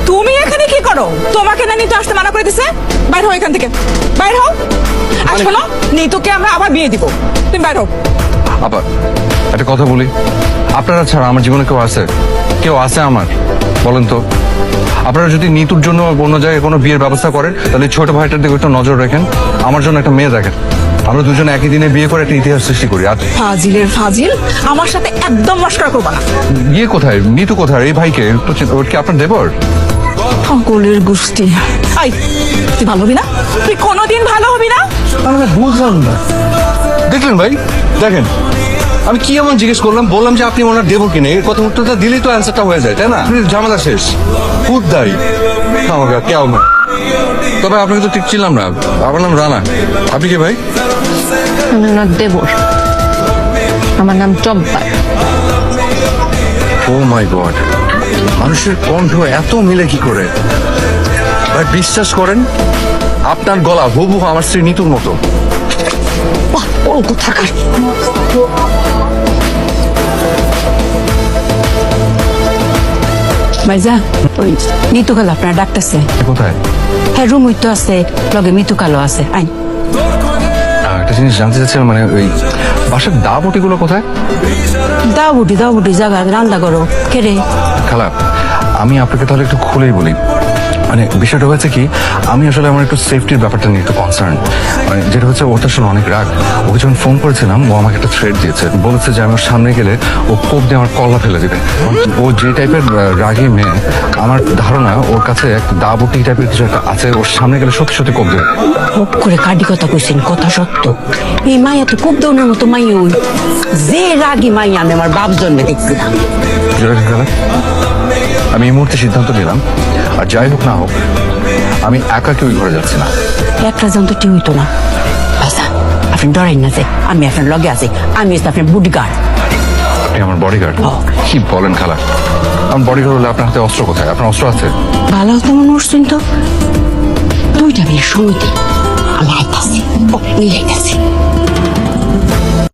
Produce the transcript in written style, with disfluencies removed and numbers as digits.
তুমি এখানে কি করো? তোমাকে না নিতে আসতে মানা করে দিছে? বাইর হও এখান থেকে, বাইর হও। আর শোনো, নিতুকে আমরা আবার বিয়ে দিব, তুমি বাইর হও। আবার একটা কথা বলি, আপনারা ছাড়া আমার জীবনে কেউ আছে আমার? বলেন তো, আপনারা যদি নিতুর জন্য অন্য জায়গায় কোনো বিয়ের ব্যবস্থা করেন, তাহলে ছোট ভাইটার দিকে একটু নজর রাখেন, আমার জন্য একটা মেয়ে দেখেন। আমরা দুজনে একই দিনে বিয়ে করে একটা ইতিহাস সৃষ্টি করি। আর ফাজিলের ফাজিল, আমার সাথে একদম মস্করা করবা না। বিয়ে কোথায়, নিতু কোথায়? এই ভাইকে ওর কি আপনার দেবর? পাগলের গোষ্ঠী। আই, তুই ভালো হবি না? তুই কোনোদিন ভালো হবি না। আমি বুঝলাম না। দেখলেন ভাই, দেখেন আমি কি এমন জিজ্ঞেস করলাম, বললাম যে আপনি ওনার দেবর কিনে, এই কথা উত্তরটা দিলেই তো অ্যান্সারটা হয়ে যায়, তাই না? ঝামেলা শেষ। খুদ্দাই আমাকে কেউ না। তবে আপনাকে তো ঠিক ছিলাম না, আমার নাম রানা। আপনি কি ভাই? আমার নাম দেবর, আমার নাম জব্বার। ও মাই গড, মানুষের কণ্ঠ এত মিলে কি করে? ভাই বিশ্বাস করেন, আপনার গলা হুবহু আমার স্ত্রী নিতুর মতো। বাহ, ওর কোথাকার। ভাইজা, ওই মিতু কালো আপনার ডাকতেছে। কোথায়? হ্যাঁ, রুম তো আছে, লগে মিতু কালো আছে। আই, একটা জিনিস জানতে চাচ্ছিলাম, মানে ওই বাসার দাবটি গুলো কোথায়? দাও বুটি জায়গা রান্না করো। কে রে? খালা, আমি আপনাকে তাহলে একটু খুলেই বলি। মানে বিষয়টা হয়েছে কি, আমি আসলে আমার একটু সেফটির ব্যাপারটা নিয়ে একটু কনসার্ন। মানে যেটা হচ্ছে, ওটা আসলে অনেক রাগ। ওকে যখন ফোন করেছিলাম, ও আমাকে একটা থ্রেড দিয়েছে, বলেছে যে আমার সামনে গেলে ও কোপ দিয়ে আমার কল্লা ফেলে দিবে। ও যে টাইপের রাগী মেয়ে, আমার ধারণা ওর কাছে এক দাবটি টাইপের কিছু একটা আছে, ওর সামনে গেলে সত্যি সত্যি কোপ দেবে। মুখ করে কাটি কথা কইছেন, কথা সত্য। এই মাইয়া তো খুব দৌড়ের মতো মাইয়া, ওই যে রাগী মাইয়া আমি আমার বাপ জন্মে দেখছি না। খালা, আমি এই মুহূর্তে সিদ্ধান্ত নিলাম, আর যাই হোক না হোক, আমি একা কেউ ঘরে যাচ্ছি না। একটা যন্ত্র ঠিক হইতো না। আচ্ছা, আপনি ডরাইন না যে আমি আপনার লগে আছি, আমি হচ্ছে আপনার বুডিগার্ড। আপনি আমার বডিগার্ড? কি বলেন খালা? আমার বডিগার্ড হলে আপনার হাতে অস্ত্র কোথায়? আপনার অস্ত্র আছে? ভালো হতো মনে করছেন তো, দুইটা বিয়ের সমিতি আমি আইতাছি, ও নিয়ে আইতাছি।